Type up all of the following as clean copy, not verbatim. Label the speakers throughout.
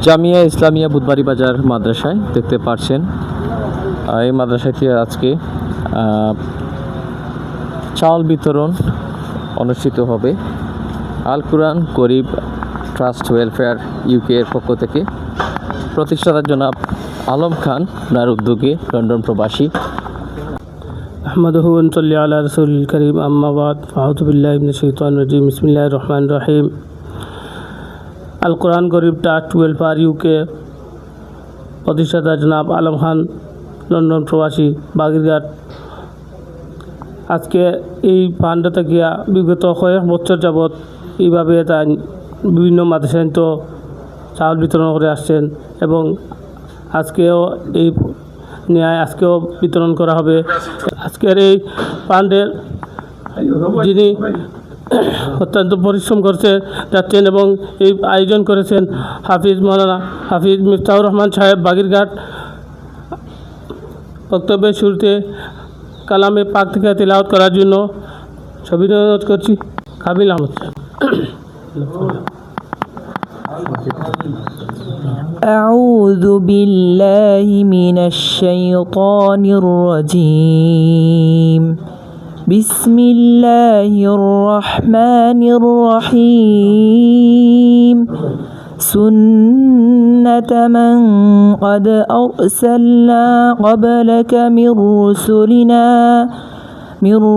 Speaker 1: জামিয়া ইসলামিয়া বুধবাড়ি বাজার মাদ্রাসায় দেখতে পাচ্ছেন এই মাদ্রাসাটি আজকে চাল বিতরণ অনুষ্ঠিত হবে। আল কুরআন গরিব ট্রাস্ট ওয়েলফেয়ার ইউকে এর পক্ষ থেকে প্রতিষ্ঠাতা জনাব আলম খান ওনার উদ্যোগে লন্ডন প্রবাসী।
Speaker 2: আহমদুহু ওয়া নসাল্লি আলা রাসূলিল কারীম, আম্মা বাদ, ফাআউযু বিল্লাহি মিনাশ শাইতানির রাজীম, বিসমিল্লাহির রহমানির রহিম। আল কুরআন গরিব ট্রাস্ট ওয়েলফেয়ার ইউকে প্রতিষ্ঠাতা জনাব আলম খান লন্ডন প্রবাসী বাগেরঘাট আজকে এই ফান্ডটা গিয়া বিগত কয়েক বছর যাবৎ এইভাবে তাই বিভিন্ন মাদ্রাসায় তো চাউল বিতরণ করে আসছেন এবং আজকেও এই ন্যায় আজকেও বিতরণ করা হবে। আজকের এই ফান্ডের যিনি অত্যন্ত পরিশ্রম করছে যাচ্ছেন এবং এই আয়োজন করেছেন হাফিজ মৌলানা হাফিজ মিফতাহুর রহমান সাহেব বাগেরঘাট। বক্তব্যের শুরুতে কালামে পাক থেকে তিলাওয়াত করার জন্য সবিনয় অনুরোধ করছি কাবিল আহমদ সাহেব।
Speaker 3: أعوذ بالله من الشيطان الرجيم. بسم الله الرحمن الرحيم. سنة من قد أرسلنا قبلك من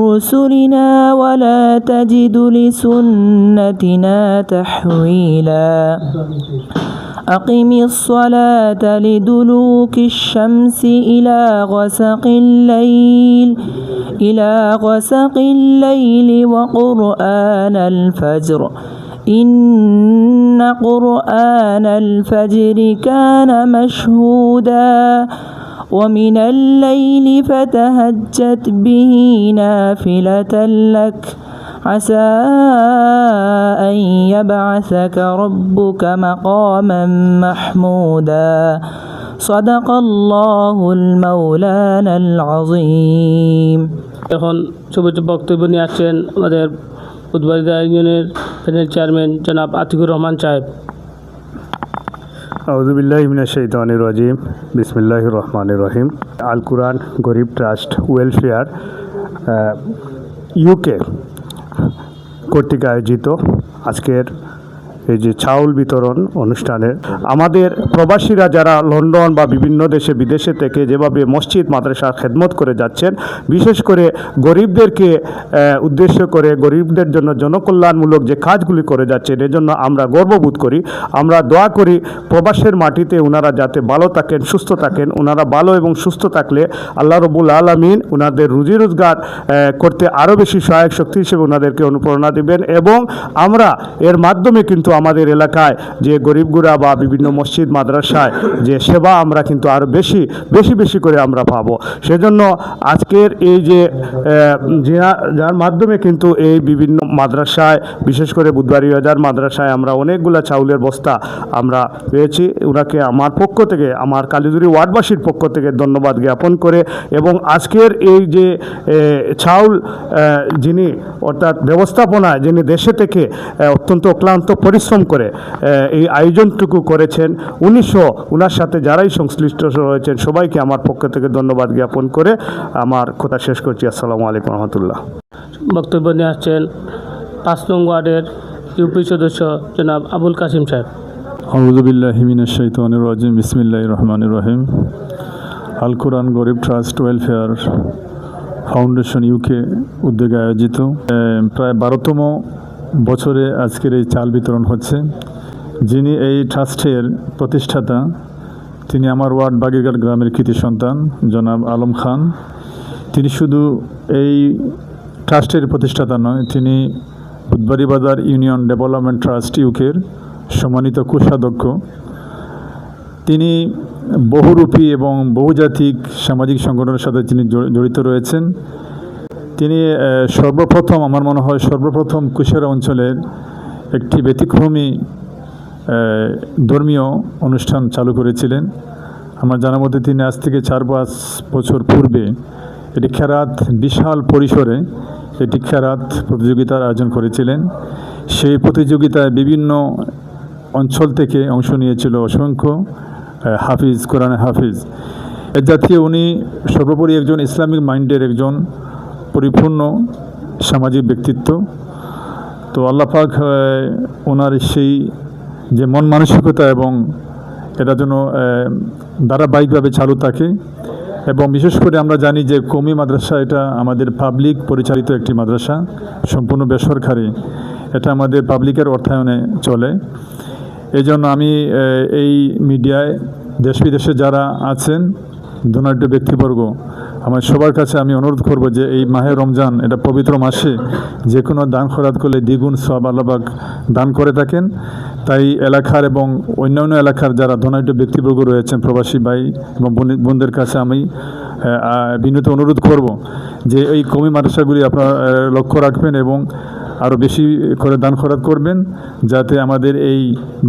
Speaker 3: رسلنا ولا تجد لسنتنا تحويلا. أقم الصلاة لدلوك الشمس إلى غسق الليل وقرآن الفجر إن قرآن الفجر كان مشهودا. ومن الليل فتهجد به نافلة لك عسى أن يبعثك ربك مقاما محمودا. صدق الله المولانا العظيم.
Speaker 2: এখন শুভেচ্ছা বক্তব্য নিয়ে আসছেন আমাদের বুধবাড়ি ইউনিয়নের প্যানেল চেয়ারম্যান জনাব আতিকুর রহমান সাহেব।
Speaker 4: আউযু বিল্লাহি মিনাশ শাইতানির রাজীম, বিসমিল্লাহির রহমানির রহিম। আল কুরআন গরিব ট্রাস্ট ওয়েলফেয়ার ইউকে কর্তৃক আয়োজিত আজকের এই যে চাউল বিতরণ অনুষ্ঠানের আমাদের প্রবাসীরা যারা লন্ডন বা বিভিন্ন দেশে বিদেশে থেকে যেভাবে মসজিদ মাদ্রাসার খেদমত করে যাচ্ছেন, বিশেষ করে গরিবদেরকে উদ্দেশ্য করে গরিবদের জন্য জনকল্যাণমূলক যে কাজগুলি করে যাচ্ছেন, এজন্য আমরা গর্ববোধ করি। আমরা দোয়া করি প্রবাসের মাটিতে ওনারা যাতে ভালো থাকেন, সুস্থ থাকেন। ওনারা ভালো এবং সুস্থ থাকলে আল্লাহ রব্বুল আলামিন ওনাদের রুজি রোজগার করতে আরও বেশি সহায়ক শক্তি হিসেবে ওনাদেরকে অনুপ্রেরণা দেবেন এবং আমরা এর মাধ্যমে কিন্তু আমাদের এলাকায় যে গরিবগুড়া বা বিভিন্ন মসজিদ মাদ্রাসায় যে সেবা আমরা কিন্তু আরও বেশি করে আমরা পাবো। সেজন্য আজকের এই যে যার মাধ্যমে কিন্তু এই বিভিন্ন মাদ্রাসায় বিশেষ করে বুধবাড়ি বাজার মাদ্রাসায় আমরা অনেকগুলা চাউলের বস্তা আমরা পেয়েছি। ওনাকে আমার পক্ষ থেকে, আমার কালীজুরি ওয়ার্ডবাসীর পক্ষ থেকে ধন্যবাদ জ্ঞাপন করে এবং আজকের এই যে চাউল যিনি অর্থাৎ ব্যবস্থাপনায় যিনি দেশে থেকে অত্যন্ত অক্লান্ত পরিশ্রম করে এই আয়োজনটুকু করেছেন, ওনার সাথে যারাই সংশ্লিষ্ট রয়েছেন সবাইকে আমার পক্ষ থেকে ধন্যবাদ জ্ঞাপন করে আমার কথা শেষ করছি। আসসালামু আলাইকুম রহমতুল্লাহ।
Speaker 2: বক্তব্য নিয়ে আসছেন 5 নং ওয়ার্ডের ইউপি সদস্য জনাব আবুল কাসিম সাহেব।
Speaker 5: আউযু বিল্লাহি মিনাশ শাইতানির রাজীম, বিসমিল্লাহির রহমানির রহিম। আল কুরআন গরিব ট্রাস্ট ওয়েলফেয়ার ফাউন্ডেশন ইউকে উদ্যোগে আয়োজিত প্রায় 12তম বছরে আজকের এই চাল বিতরণ হচ্ছে। যিনি এই ট্রাস্টের প্রতিষ্ঠাতা তিনি আমার ওয়ার্ড বাগেরঘাট গ্রামের কৃতি সন্তান জনাব আলম খান। তিনি শুধু এই ট্রাস্টের প্রতিষ্ঠাতা নয়, তিনি বুধবাড়ি বাজার ইউনিয়ন ডেভেলপমেন্ট ট্রাস্ট ইউকের সম্মানিত কোষাধ্যক্ষ। তিনি বহুরূপী এবং বহুজাতিক সামাজিক সংগঠনের সাথে তিনি জড়িত রয়েছেন। তিনি সর্বপ্রথম, আমার মনে হয় সর্বপ্রথম কুশিয়ারা অঞ্চলের একটি ব্যতিক্রমী ধর্মীয় অনুষ্ঠান চালু করেছিলেন। আমার জানা মতে তিনি আজ থেকে 4-5 বছর পূর্বে এটি খেরাত বিশাল পরিসরে এটি খেরাত প্রতিযোগিতার আয়োজন করেছিলেন। সেই প্রতিযোগিতায় বিভিন্ন অঞ্চল থেকে অংশ নিয়েছিল অসংখ্য হাফিজ, কোরআনে হাফিজ। এ জাতীয় উনি সর্বোপরি একজন ইসলামিক মাইন্ডের একজন পরিপূর্ণ সামাজিক ব্যক্তিত্ব। তো আল্লাহ পাক ওনার সেই যে মন মানসিকতা এবং এটা যেন ধারাবাহিকভাবে চালু থাকে। এবং বিশেষ করে আমরা জানি যে কওমি মাদ্রাসা এটা আমাদের পাবলিক পরিচালিত একটি মাদ্রাসা, সম্পূর্ণ বেসরকারি, এটা আমাদের পাবলিকের অর্থায়নে চলে। এই জন্য আমি এই মিডিয়ায় দেশ বিদেশে যারা আছেন ধনাঢ্য ব্যক্তিবর্গ, আমার সবার কাছে আমি অনুরোধ করব যে এই মাহে রমজান, এটা পবিত্র মাসে যে কোনো দান খয়রাত করলে দ্বিগুণ সওয়াব আল্লাহ পাক দান করে থাকেন। তাই এলাকার এবং অন্যান্য এলাকার যারা ধনাঢ্য ব্যক্তিবর্গ রয়েছেন, প্রবাসী ভাই এবং বোনদের কাছে আমি বিনীত অনুরোধ করব যে এই কওমি মাদ্রাসাগুলি আপনারা লক্ষ্য রাখবেন এবং আরও বেশি করে দান খয়রাত করবেন, যাতে আমাদের এই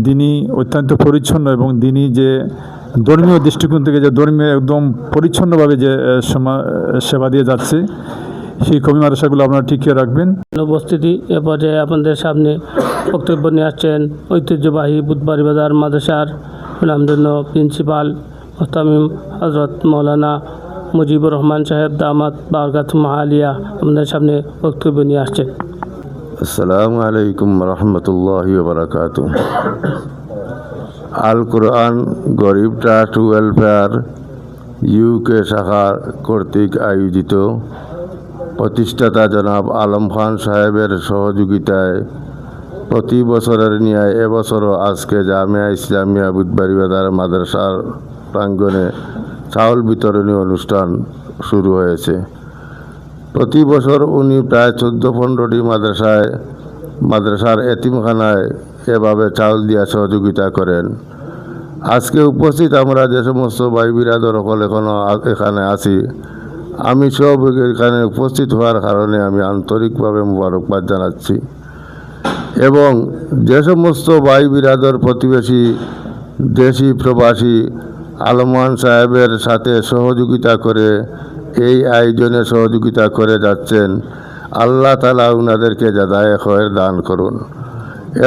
Speaker 5: দিনই অত্যন্ত পরিচ্ছন্ন এবং দিনই যে ধর্মীয় দৃষ্টিকোণ থেকে যে ধর্মীয় একদম পরিচ্ছন্নভাবে যে সেবা দিয়ে যাচ্ছে, সেই কওমি মাদ্রাসাগুলো আপনারা টিকিয়ে রাখবেন।
Speaker 2: উপস্থিতি এ পর্যায়ে আপনাদের সামনে বক্তব্য নিয়ে আসছেন ঐতিহ্যবাহী বুধবাড়ি বাজার মাদ্রাসার নামধন্য প্রিন্সিপাল মোস্তামিম হজরত মৌলানা মুজিবুর রহমান সাহেব দামাত বারকাতুহুম আলিয়া আমাদের সামনে বক্তব্য নিয়ে আসছেন।
Speaker 6: আসসালামু আলাইকুম রহমতুল্লাহি ওয়া বারাকাতুহু। আল কোরআন গরিব ট্রাস্ট ওয়েলফেয়ার ইউকে শাখা কর্তৃক আয়োজিত প্রতিষ্ঠাতা জনাব আলম খান সাহেবের সহযোগিতায় প্রতি বছরের ন্যায় এবছরও আজকে জামিয়া ইসলামিয়া বুধবাড়ি বাজার মাদ্রাসার প্রাঙ্গণে চাউল বিতরণী অনুষ্ঠান শুরু হয়েছে। প্রতি বছর উনি প্রায় 14-15টি মাদ্রাসার এতিমখানায় এভাবে চাউল দিয়া সহযোগিতা করেন। আজকে উপস্থিত আমরা যে সমস্ত ভাই বিরাদর সকল এখানে আছি, আমি সব এখানে উপস্থিত হওয়ার কারণে আমি আন্তরিকভাবে মোবারকবাদ জানাচ্ছি। এবং যে সমস্ত ভাই বিরাদর প্রতিবেশী দেশি প্রবাসী আলমান সাহেবের সাথে সহযোগিতা করে এই আয়োজনে সহযোগিতা করে যাচ্ছেন, আল্লাহ তাআলা উনাদেরকে জাযায়ে খয়র দান করুন।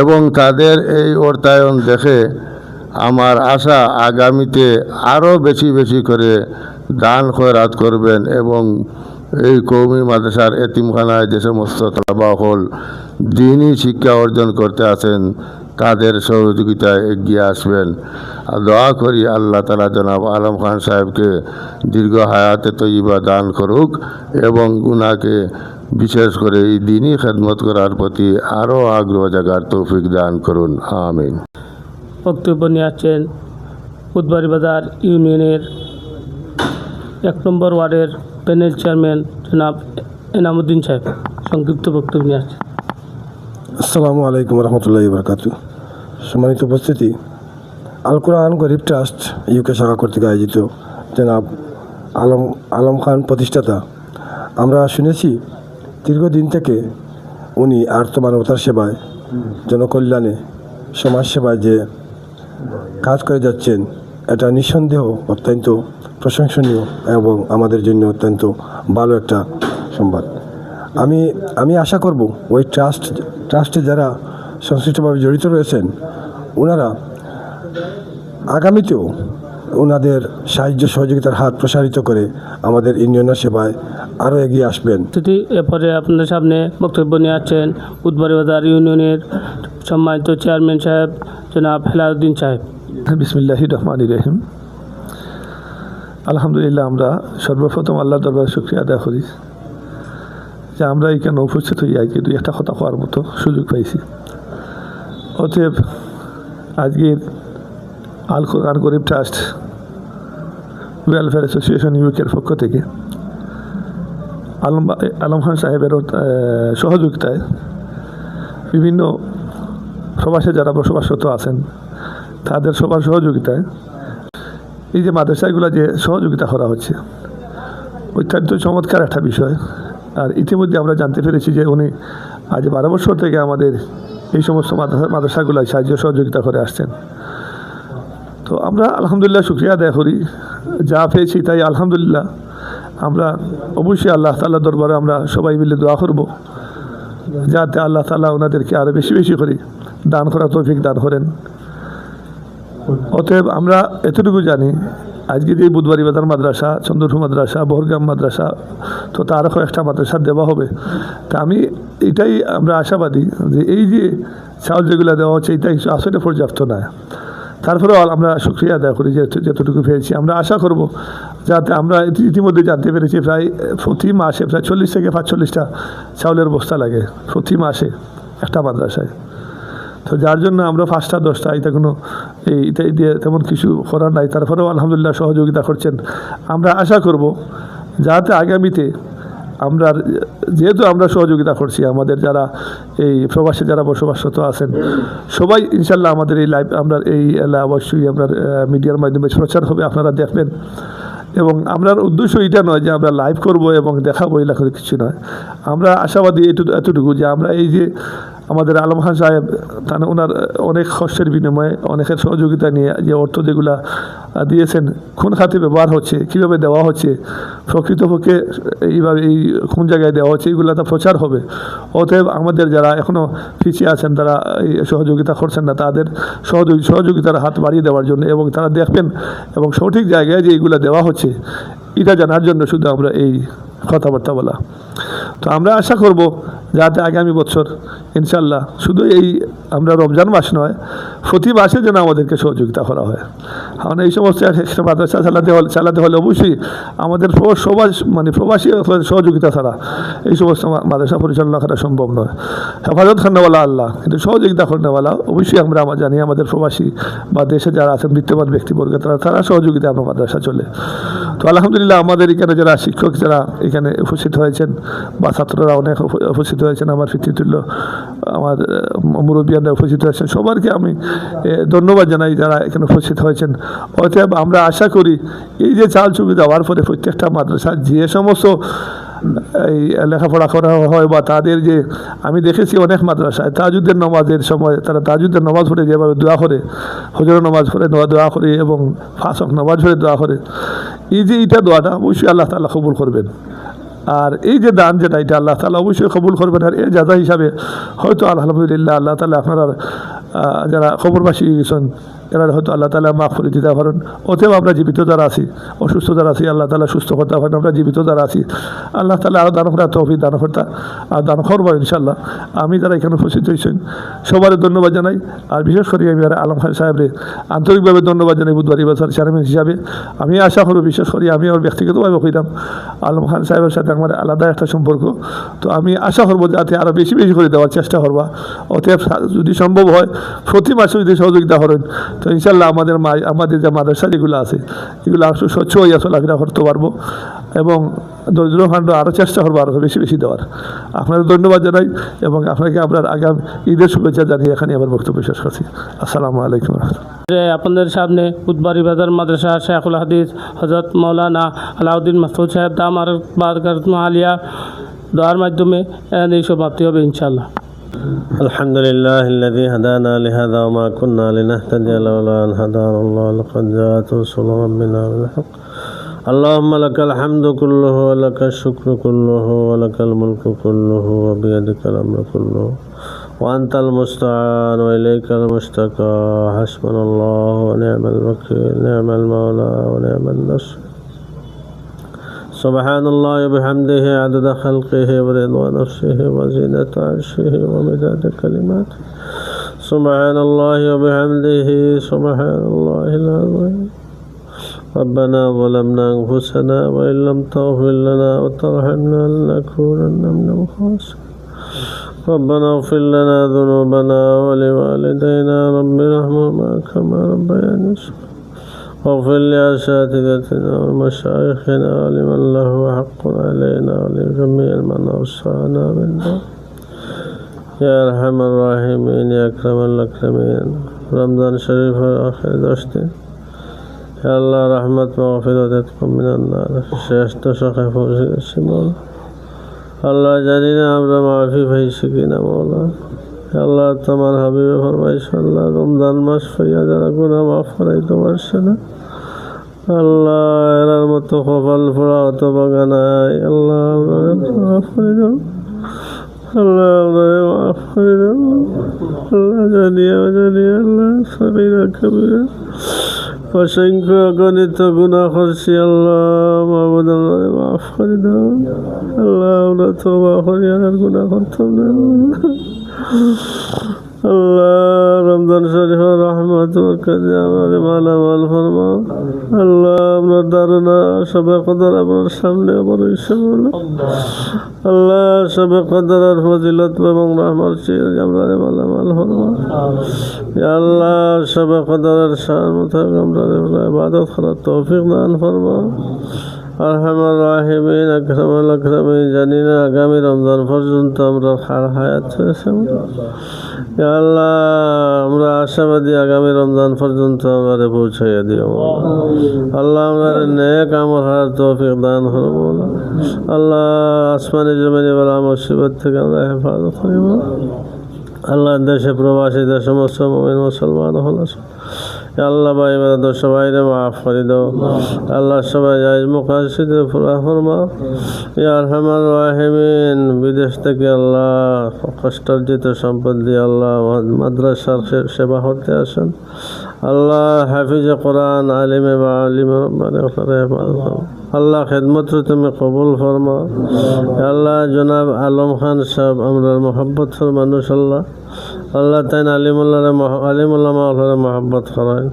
Speaker 6: এবং তাদের এই অর্থায়ন দেখে আমার আশা আগামীতে আরও বেশি বেশি করে দান খয়রাত করবেন এবং এই কওমি মাদ্রাসার এতিমখানায় যে সমস্ত তালাবা হল দ্বীনি শিক্ষা অর্জন করতে আছেন তাদের সহযোগিতায় এগিয়ে আসবেন। দোয়া করি আল্লাহ তাআলা জনাব আলম খান সাহেবকে দীর্ঘ হায়াতে তৈয়বা দান করুক এবং উনাকে বিশেষ করে এই দ্বীনি খেদমত করার প্রতি আরও আগ্রহ জাগার তৌফিক দান করুন, আমিন।
Speaker 2: বক্তব্য নিয়ে আসছেন বুধবাড়ি বাজার ইউনিয়নের 1 নম্বর ওয়ার্ডের প্যানেল চেয়ারম্যান জনাব এনামুদ্দিন সাহেব, সংক্ষিপ্ত বক্তব্য নিয়ে আসছেন।
Speaker 7: আসসালামু আলাইকুম রহমতুল্লাহি বারাকাতু। সম্মানিত উপস্থিতি, আল কোরআন গরিব ট্রাস্ট ইউকে শাখা কর্তৃক আয়োজিত জনাব আলম খান প্রতিষ্ঠাতা, আমরা শুনেছি দীর্ঘদিন থেকে উনি আর্থ মানবতার সেবায়, জনকল্যাণে, সমাজ সেবায় যে কাজ করে যাচ্ছেন, এটা নিঃসন্দেহ অত্যন্ত প্রশংসনীয় এবং আমাদের জন্য অত্যন্ত ভালো একটা সংবাদ। আমি আশা করব ওই ট্রাস্টে যারা সংশ্লিষ্টভাবে জড়িত রয়েছেন ওনারা আগামীতেও ওনাদের সাহায্য সহযোগিতার হাত প্রসারিত করে আমাদের ইউনিয়নের সেবায় আরও এগিয়ে আসবেন।
Speaker 2: এরপরে আপনাদের সামনে বক্তব্য নিয়ে আসছেন বুধবাড়ি বাজার ইউনিয়নের সম্মানিত চেয়ারম্যান সাহেব জনাব হেলালুদ্দিন সাহেব।
Speaker 8: বিসমিল্লাহির রহমানির রহিম। আলহামদুলিল্লাহ, আমরা সর্বপ্রথম আল্লাহ দরবারে শুকরিয়া আদায় করি যে আমরা এখানে উপস্থিত হই আজকে 2-1 কথা হওয়ার মতো সুযোগ পাইছি। অতএব আজকের আল কোরআন গরিব ট্রাস্ট ওয়েলফেয়ার অ্যাসোসিয়েশন ইউকের পক্ষ থেকে আলম খান সাহেবের সহযোগিতায় বিভিন্ন প্রবাসে যারা বসবাসরত আছেন তাদের সবার সহযোগিতায় এই যে মাদ্রাসাগুলো যে সহযোগিতা করা হচ্ছে অত্যন্ত চমৎকার একটা বিষয়। আর ইতিমধ্যে আমরা জানতে পেরেছি যে উনি আজ 12 বছর থেকে আমাদের এই সমস্ত মাদ্রাসাগুলোয় সাহায্য সহযোগিতা করে আসছেন। তো আমরা আলহামদুলিল্লাহ শুকরিয়া আদায় করি, যা পেয়েছি তাই আলহামদুলিল্লাহ। আমরা অবশ্যই আল্লাহ তাআলার দরবারে আমরা সবাই মিলে দোয়া করব যাতে আল্লাহ তাআলা ওনাদেরকে আরও বেশি বেশি করে দান করা তৌফিক দান করেন। অতএব আমরা এতটুকু জানি, আজকে যে বুধবাড়ি বাজার মাদ্রাসা, চন্দ্রপুর মাদ্রাসা, বহরগ্রাম মাদ্রাসা, তো তারও কয়েকটা মাদ্রাসা দেওয়া হবে। তা এটাই আমরা আশাবাদী যে এই যে চাউল যেগুলো দেওয়া হচ্ছে এটা আসলে পর্যাপ্ত নয়। তারপরেও আমরা শুকরিয়া আদায় করি যে যতটুকু পেয়েছি। আমরা আশা করব যাতে আমরা ইতিমধ্যে জানতে পেরেছি প্রায় প্রতি মাসে প্রায় 40 থেকে 45টা চাউলের বস্তা লাগে প্রতি মাসে একটা মাদ্রাসায়। তো যার জন্য আমরা 5টা 10টা এটা কোনো এইটাই দিয়ে তেমন কিছু করার নাই। তারপরেও আলহামদুলিল্লাহ সহযোগিতা করছেন। আমরা আশা করব যাতে আগামীতে আমরা যেহেতু আমরা সহযোগিতা করছি, আমাদের যারা এই প্রবাসে যারা বসবাসরত আছেন সবাই ইনশাল্লাহ আমাদের এই লাইভ আমরা এই অবশ্যই আমরা মিডিয়ার মাধ্যমে প্রচার হবে, আপনারা দেখবেন। এবং আমরার উদ্দেশ্য এটা নয় যে আমরা লাইভ করব এবং দেখাবো, এলাকা কিছু নয়। আমরা আশাবাদী এতটুকু যে আমরা এই যে আমাদের আলম খান সাহেব ওনার অনেক কষ্টের বিনিময়ে অনেকের সহযোগিতা নিয়ে যে অর্থ যেগুলা দিয়েছেন কোন খাতে ব্যবহার হচ্ছে, কীভাবে দেওয়া হচ্ছে, প্রকৃতপক্ষে এইভাবে এই কোন জায়গায় দেওয়া হচ্ছে, এইগুলো তো প্রচার হবে। অতএব আমাদের যারা এখনও পিছিয়ে আছেন, তারা এই সহযোগিতা করছেন না, তাদের সহযোগিতার হাত বাড়িয়ে দেওয়ার জন্য এবং তারা দেখবেন এবং সঠিক জায়গায় যে এইগুলো দেওয়া হচ্ছে এটা জানার জন্য শুধু আমরা এই কথাবার্তা বলা। তো আমরা আশা করব যাতে আগামী বছর ইনশাল্লাহ শুধু এই আমরা রমজান মাস নয়, প্রতি মাসে যেন আমাদেরকে সহযোগিতা করা হয়। কারণ এই সমস্ত একটা মাদ্রাসা চালাতে হলে অবশ্যই আমাদের প্রবাসী সহযোগিতা ছাড়া এই সমস্ত মাদ্রাসা পরিচালনা করা সম্ভব নয়। হেফাজত খান্নাওয়ালা আল্লাহ, কিন্তু সহযোগিতা করেনওয়ালা অবশ্যই আমরা জানি আমাদের প্রবাসী বা দেশে যারা আছেন বিত্তবান ব্যক্তিবর্গ তারা সহযোগিতা আমরা মাদ্রাসা চলে। তো আলহামদুলিল্লাহ আমাদের এখানে যারা শিক্ষক যারা এখানে উপস্থিত হয়েছেন বা ছাত্ররা অনেক উপস্থিত হয়েছেন, আমার পিতৃতুল্য আমার মুরব্বিয়ানরা উপস্থিত হয়েছেন, সবারকে আমি ধন্যবাদ জানাই যারা এখানে উপস্থিত হয়েছেন। অতএব আমরা আশা করি এই যে চাল চুকি দেওয়ার পরে প্রত্যেকটা মাদ্রাসা যে সমস্ত এই লেখাপড়া করা হয় বা তাদের যে আমি দেখেছি অনেক মাদ্রাসায় তাহাজ্জুদের নামাজের সময় তারা তাহাজ্জুদের নামাজ পড়ে যেভাবে দোয়া করে, হজরের নামাজ পড়ে দোয়া করে এবং 5 ওয়াক্ত নামাজ পড়ে দোয়া করে, এই যে এইটা দোয়াটা অবশ্যই আল্লাহ তাআলা কবুল করবেন। আর এই যে দান যেটা এটা আল্লাহ তাআলা অবশ্যই কবুল করবেন। আর এর জাযা হিসাবে হয়তো আলহামদুলিল্লাহ আল্লাহ তাআলা আপনারা যারা খবরবাসী গেছেন এরা হয়তো আল্লাহ তাআলা মাফ করে দিতে পারেন। অতএব আমরা জীবিত যারা আছি, অসুস্থ যারা আছি আল্লাহ তাআলা সুস্থ করতে পারেন। আমরা জীবিত যারা আছি আল্লাহ তাআলা আরও দান করা তৌফিক দান করতা আর দান করবো ইনশাল্লাহ। আমি যারা এখানে উপস্থিত হয়েছেন সবার ধন্যবাদ জানাই। আর বিশেষ করে আমি আলম খান সাহেবরে আন্তরিকভাবে ধন্যবাদ জানাই বুধবাড়ি বাজার চেয়ারম্যান হিসাবে। আমি আশা করব, বিশেষ করে আমি আমার ব্যক্তিগতভাবে কইতাম আলম খান সাহেবের সাথে আমার আলাদা একটা সম্পর্ক। তো আমি আশা করবো যাতে আরও বেশি বেশি করে দেওয়ার চেষ্টা করবা। অতএব যদি সম্ভব হয় প্রতি মাসে যদি সহযোগিতা করেন তো ইনশাল্লাহ আমাদের যে মাদ্রাসা যেগুলো আছে এগুলো আরও স্বচ্ছ হইয়া চলাফেরা করতে পারবো এবং দরিদ্রখণ্ড আরও চেষ্টা করবো আরও বেশি বেশি দেওয়ার। আপনাদের ধন্যবাদ জানাই এবং আপনাকে আপনার আগামী ঈদের শুভেচ্ছা জানিয়ে এখানে আমার বক্তব্য শেষ করছি। আসসালামু আলাইকুম।
Speaker 2: আপনাদের সামনে বুধবাড়ি বাজার মাদ্রাসা শেখুল হাদিস হযরত মাওলানা আলাউদ্দিন মাসউদ সাহেব দামার বারকাতুহু আলিয়া দোয়ার মাধ্যমে এই সমাপ্তি হবে ইনশাআল্লাহ।
Speaker 9: الحمد لله الذي هدانا لهذا وما كنا لنهتدي لولا أن هدانا الله لقد جاءت رسل ربنا بالحق اللهم لك الحمد كله ولك الشكر كله ولك الملك كله وبيدك الأمر كله وأنت المستعان وإليك المشتكى حسبنا الله ونعم الوكيل نعم المولى ونعم النصير سبحان الله وبحمده عدد خلقه ورضا نفسه وزينة عرشه ومداد كلماته سبحان الله وبحمده سبحان الله العظيم ربنا ظلمنا أنفسنا وإن لم تغفر لنا وترحمنا لنكونن من الخاسرين ربنا اغفر لنا ذنوبنا ولوالدينا رب ارحمهما كما ربياني صغيرا واغفر لأساتذتنا ومشايخنا ولمن له حق علينا ولجميع من أوصانا بالله يا أرحم الراحمين يا أكرم الأكرمين رمضان شريف آخر داشتي يا الله رحمة مغفرتكم من النار شيخ فوزي الشمال الله جانينا আমরা মাফি পাইছি কিনা মওলা আল্লাহ তোমার হাবিবে ফরমাইছে আল্লাহ রমজান মাস পাইয়া যারা গুনাহ মাফ করাইতে পারছে না আল্লাহ এর মতো কপাল পোড়া অত বাগানায় আল্লাহ মাফ করে দাও আল্লাহ আমাদের মাফ করে দাও। আল্লাহ জানিয়ে অজানিয়ে আল্লাহ সগীরা কবিরা অসংখ্য অগণিত গুনাহ করছি। আল্লাহ মাহবুদ আমাদের মাফ করে দাও। আল্লাহ আমরা তওবা করি আর গুনাহ করতাম না। আল্লাহ রমজান শরীফের রহমত বরকত আমাদের মালামাল ফরমাও। আল্লাহ আমরা দারুণা সবে কদর আপনার সামনে আবার এসে বলো। আল্লাহ সবে কদরের ফজিলত এবং রহমত চেয়ে আমরা মালামাল ফরমাও। ইয়া আল্লাহ সবে কদরের শান মোতাবেক আমরা ইবাদত করার তৌফিক দান ফরমাও। আরহামার রাহিমিন আকরামুল আকরামিন জানি না আগামী রমজান পর্যন্ত আমরা হায়াত হয়েছে। ইয়া আল্লাহ আমরা আশাবাদী আগামী রমজান পর্যন্ত আমাদের পৌঁছাইয়া দিও। আল্লাহ আমাদের নেক আমল করার তৌফিক দান করো। আল্লাহ আসমানি জমিনে বলা মুসিবত থেকে আমরা হেফাজত করিব। আল্লাহ দেশে প্রবাসী দেশ সমস্ত মুমিন মুসলমান হল। আল্লাহ ভাই বেড়াতো সবাই মাফ করে দাও। আল্লাহ সবাই যাই মুখাশিদে পুরা ফরমা। ইয়া আরহামার রাহিমিন বিদেশ থেকে আল্লাহ কষ্টার্জিত সম্পদ দিয়ে আল্লাহ মাদ্রাসার সেবা করতে আসেন। আল্লাহ হাফিজে কোরআন আলিমে বা আলিম মানে আল্লাহ খেদমত তুমি কবুল ফরমা। আল্লাহ জনাব আলম খান সাহেব আমরা মোহাব্বতের মানুষ। আল্লাহ আল্লাহ তাইন আলিমুল্লামারে মহব্বত করেন।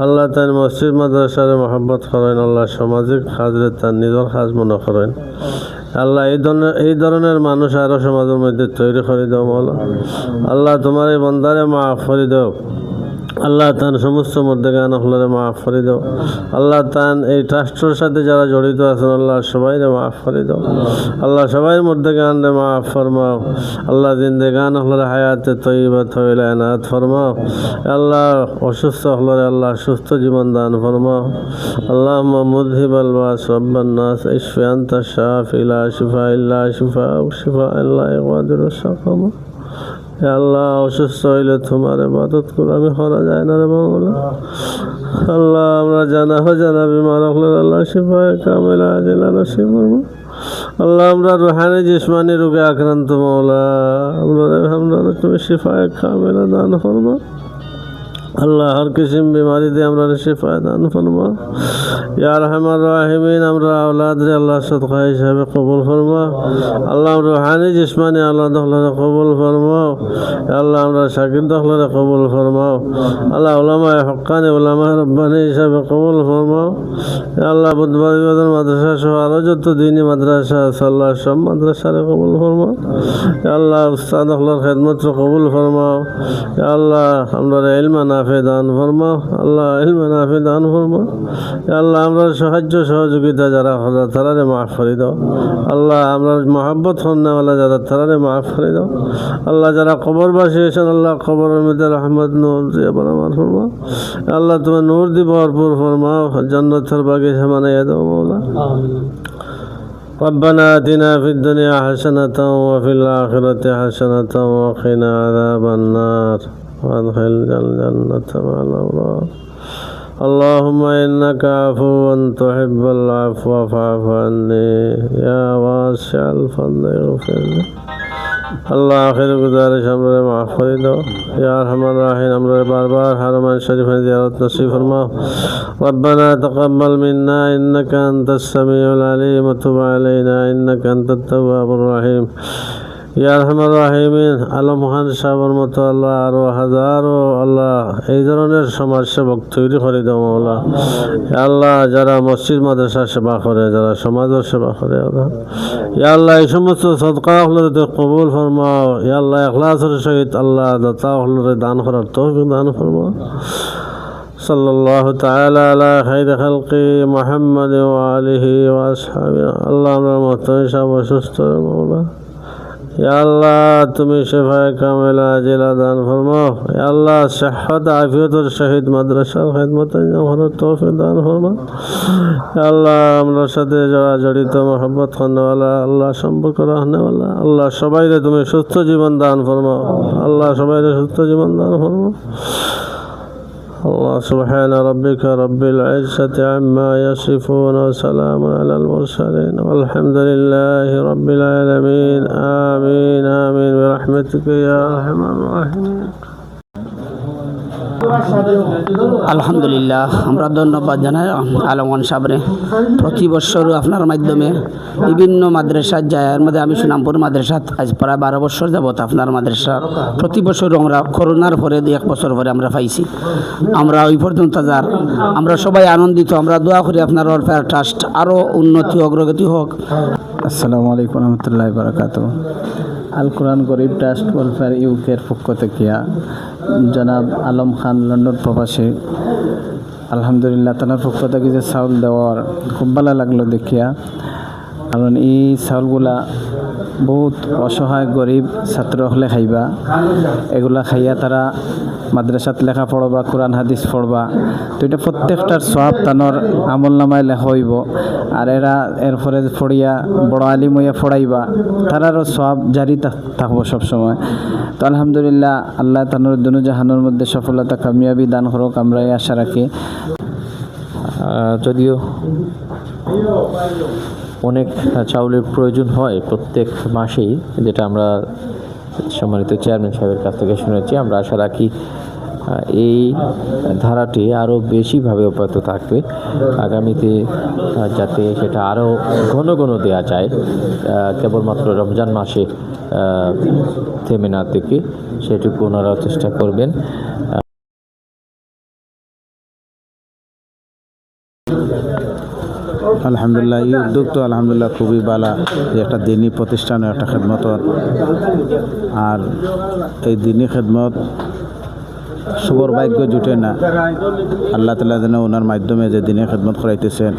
Speaker 9: আল্লাহ তাইন মসজিদ মাদ্রাসারে মহব্বত করেন। আল্লাহ সামাজিক কাজে তার নিজের কাজ মনে করেন। আল্লাহ এই ধরনের মানুষ আরও সমাজের মধ্যে তৈরি করে দাও মৌলা। আল্লাহ তোমার এই বন্দারে মাফ করে দাও। আল্লাহ তান সমস্ত মধ্যেগান হলরে মাফ করে দাও। আল্লাহ তান এই ট্রাস্টের সাথে যারা জড়িত আছেন আল্লাহ সবাইরে মাফ করে দাও। আল্লাহ সবাই মধ্যেগান রে মাফ ফরমাও। আল্লাহ জিন্দেগান হলরে হায়াতে তৈবা তৈলা এনায়াত ফরমাও। আল্লাহ অসুস্থ হলরে আল্লাহ সুস্থ জীবন দান ফরমাও। আল্লাহ মুযহিবাল বাস রব্বান নাস ইশফি আনতা শাফি লা শিফা ইল্লা শিফা শিফা আল্লাহ ইয়াদিরুস সাকাম। আল্লাহ অসুস্থ হইলে তোমার ইবাদত করে আমি করা যায় না রে বাংলা। আল্লাহ আমরা জানা বিমার হলে আল্লাহ শিফায়ে কামিলা আজিলা নসিব করবো। আল্লাহ আমরা রুহানি জিসমানি রোগে আক্রান্ত মৌলা আমরা তুমি শিফায়ে কামিলা দান করবো। আল্লাহ হর কিসিম বিমারি দিয়ে আমরা শিফা দান ফরমা। ইয়া আরহামার রাহিমিন আমরা আওলাদ রে আল্লাহ সদকা হিসাবে কবুল ফরমা। আল্লাহ রুহানি জিসমানি আল্লাহ দখলরে কবুল ফরমাও। আল্লাহ আমরা শাকির দখলরে কবুল ফরমাও। আল্লাহ উলামায়ে হক্কানি উলামায়ে রব্বানি হিসাবে কবুল ফরমাও। আল্লাহ বুধবার বিবাদর মাদ্রাসা সহ আরও যত দিনী মাদ্রাসা আছে আল্লাহ সব মাদ্রাসারে কবুল ফরমাও। আল্লাহ উস্তাদ দখলর খেদমত কবুল ফরমাও। আল্লাহ আমরা ইলমা নাফে দান ফরমাও। আল্লাহ ইলমে নাফে দান ফরমাও। আল্লাহ আমরা সাহায্য সহযোগিতা যারা হলো তারারে মাফ করে দাও। আল্লাহ আমরা মহাব্বত হন্নাওয়ালা যারা তারারে মাফ করে দাও। আল্লাহ যারা কবরবাসী হয়েছেন আল্লাহ কবরের মধ্যে রহমত নূর দিয়ে বরাবর ফরমাও। আল্লাহ তোমার নূর দিয়ে ভরপুর ফরমাও। জান্নাতের বাগিচা বানাইয়া দাও মৌলা। ربنا آتنا في الدنيا حسنة وفي الآخرة حسنة وقنا عذاب النار وادخلنا الجنة مع الأبرار. اللهم إنك عفو تحب العفو فاعف عني يا واسع الفضل اغفر لي. আল্লাহ আখির গুজারিশ আমরা মাফ করে দাও। ইয়া আরহামার রাহিম আমরা বারবার হারমাইন শরীফে জিয়ারত নসিব ফরমাও। রব্বানা তাকাব্বাল মিন্না ইন্নাকা আনতাস সামিউল আলিম ওয়া তুব আলাইনা ইন্নাকা আনতাত তাওয়াবুর রহিম। ইয়া আরহামার রাহিমিন আলম খান সাহেবের মতো আল্লাহ আরও হাজারো আল্লাহ এই ধরনের সমাজসেবক তৈরি করে দাও মৌলা। আল্লাহ যারা মসজিদ মাদ্রাসার সেবা করে, যারা সমাজের সেবা করে আল্লাহ ইয়া আল্লাহ এই সমস্ত সদকা হলরে কবুল ফরমাও। ইয়া আল্লাহ ইখলাসের সহিত আল্লাহ দাতা হলরে দান করার তৌফিক দান ফরমাও। সাল্লাল্লাহু তাআলা আলা খাইরি খালকি মুহাম্মদ ওয়া আলিহি ওয়া আসহাবিহি। আল্লাহ আমরা মহতামিম সাহেব অসুস্থ মৌলা। ইয়া আল্লাহ তুমি শিফায়ে কামিলা আজিলা দান ফরমাও। ইয়া আল্লাহ সিহত আফিয়তের সহিত মাদ্রাসার খিদমতে করার তৌফিক দান ফরমাও। ইয়া আল্লাহ আমরা সাথে যারা জড়িত মহব্বত করনেওয়ালা আল্লাহ সম্পর্ক রাখনেওয়ালা আল্লাহ সবাইরে তুমি সুস্থ জীবন দান ফরমাও। আল্লাহ সবাইরে সুস্থ জীবন দান ফরমাও। الله سبحان ربك رب العزة عما يصفون وسلام على المرسلين والحمد لله رب العالمين آمين آمين برحمتك يا أرحم الراحمين
Speaker 10: আলহামদুলিল্লাহ, আমরা ধন্যবাদ জানাই আলমগঞ্জ সাবরে। প্রতি বছর আপনার মাধ্যমে বিভিন্ন মাদ্রাসার যায়, এর মধ্যে আমি সুনামপুর মাদ্রাসাত আজ প্রায় 12 বছর যাবত আপনার মাদ্রাসা প্রতি বছর আমরা করোনার পরে 1 বছর পরে আমরা পাইছি। আমরা ওই পর্যন্ত যার আমরা সবাই আনন্দিত। আমরা দোয়া করি আপনার ওয়েলফেয়ার ট্রাস্ট আরও উন্নতি অগ্রগতি হোক।
Speaker 1: আসসালামু আলাইকুম রহমতুল্লাহি বারাকাতুহু। আল কোরআন গরিব ট্রাস্ট ওয়েলফেয়ার ইউকের পক্ষ থেকে জনাব আলম খান লন্ডন প্রবাসী, আলহামদুলিল্লাহ তার পক্ষ থেকে যে চাউল দেওয়ার খুব ভালো লাগলো দেখিয়া। কারণ এই চাউলগুলা বহুত অসহায় গরিব ছাত্র হলে খাইবা, এগুলা খাইয়া তারা মাদ্রাসাত লেখা পড়বা, কোরআন হাদিস পড়বা। তো এটা প্রত্যেকটার সওয়াব তানোর আমল নামায় লেখা হইব। আর এরা এরপরে পড়িয়া বড় আলিম হইয়া পড়াইবা, তারারও সওয়াব জারি থাকবো সবসময়। তো আলহামদুলিল্লাহ, আল্লাহ তানোর দুনু জাহানোর মধ্যে সফলতা কামিয়াবি দান করুক, আমরা এই আশা রাখি। যদিও অনেক চাউলের প্রয়োজন হয় প্রত্যেক মাসেই, যেটা আমরা সম্মানিত চেয়ারম্যান সাহেবের কাছ থেকে শুনেছি, আমরা আশা রাখি এই ধারাটি আরও বেশিভাবে অব্যাহত থাকবে আগামীতে, যাতে সেটা আরও ঘন ঘন দেওয়া যায়, কেবলমাত্র রমজান মাসে থেমে না থেকে সেটুকু ওনারা চেষ্টা করবেন।
Speaker 11: আলহামদুলিল্লাহ, এই উদ্যোগ তো আলহামদুলিল্লাহ খুবই ভালো, যে একটা দিনী প্রতিষ্ঠান, একটা খেদমত। আর এই দিনী খেদমত সবর ভাগ্য জুটে না। আল্লাহ তাআলা যেন ওনার মাধ্যমে যে দিনী খেদমত করাইতেছেন,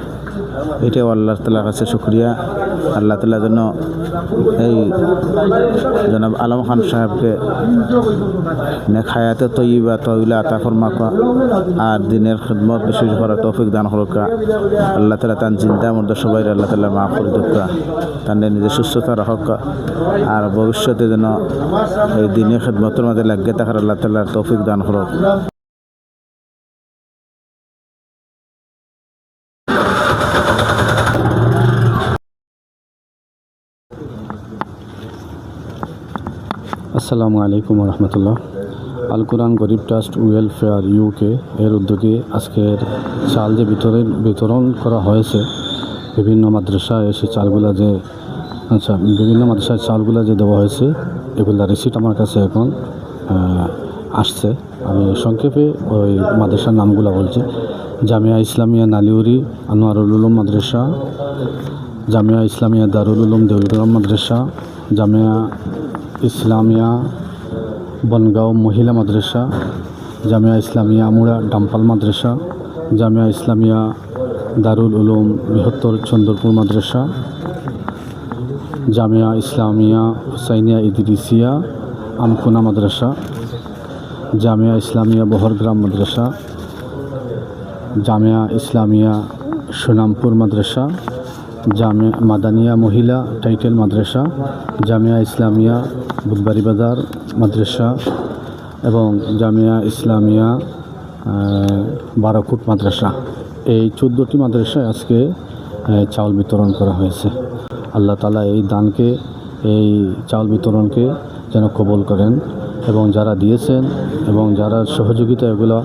Speaker 11: এটাও আল্লাহ তাআলার কাছে শুকরিয়া। আল্লাহ তাআলা যেন এই জনাব আলম খান সাহেবকে নেক হায়াতে তয়্যিবা তওয়িলা আতা ফরমাক, আর দিনের খেদমত বেশি করার তৌফিক দান করুক। আল্লাহ তাআলা তার জিন্দা মধ্যে সবাই আল্লাহ তাআলা মাফ করে দিক, তার নিজে সুস্থতা রাখক। আর ভবিষ্যতে যেন এই দিনের খেদমতের মাঝে লাগিয়ে থাকার আল্লাহ তাআলার তৌফিক দান করুক।
Speaker 12: আসসালামু আলাইকুম রহমতুল্লাহ। আল কোরআন গরিব ট্রাস্ট ওয়েলফেয়ার ইউকে এর উদ্যোগে আজকের চাল যে বিতরণ করা হয়েছে বিভিন্ন মাদ্রাসায়, এসে চালগুলা যে বিভিন্ন মাদ্রাসায় চালগুলা যে দেওয়া হয়েছে, এগুলা রিসিট আমার কাছে এখন আসছে। আমি সংক্ষেপে ওই মাদ্রাসার নামগুলো বলছি: জামিয়া ইসলামিয়া নালিউরি আনোয়ারুল উলুম মাদ্রাসা, জামিয়া ইসলামিয়া দারুল উলুম দেউলগ্রাম মাদ্রাসা, জামিয়া ইসলামিয়া বনগাঁও মহিলা মাদ্রাসা, জামিয়া ইসলামিয়া আমুড়া ডাম্পাল মাদ্রাসা, জামিয়া ইসলামিয়া দারুল উলুম বৃহত্তর চন্দ্রপুর মাদ্রাসা, জামিয়া ইসলামিয়া হুসাইনিয়া ইদরিসিয়া আমকুনা মাদ্রাসা, জামিয়া ইসলামিয়া বহরগ্রাম মাদ্রাসা, জামিয়া ইসলামিয়া সুনামপুর মাদ্রাসা, জামিয়া মাদানিয়া মহিলা টাইটেল মাদ্রাসা, জামিয়া ইসলামিয়া বুধবাড়ি বাজার মাদ্রাসা এবং জামিয়া ইসলামিয়া বারাকুট মাদ্রাসা। এই 14টি মাদ্রাসায় আজকে চাউল বিতরণ করা হয়েছে। আল্লাহ তাআলা এই দানকে, এই চাউল বিতরণকে যেন কবুল করেন, এবং যারা দিয়েছেন এবং যারা সহযোগিতা এগুলো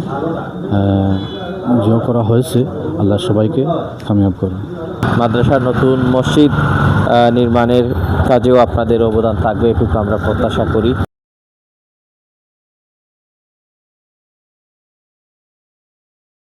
Speaker 12: করা হয়েছে, আল্লাহ সবাইকে কামিয়াব করুন।
Speaker 1: মাদ্রাসার নতুন মসজিদ নির্মাণের কাজেও আপনাদের অবদান থাকবে, এটুকু আমরা প্রত্যাশা করি।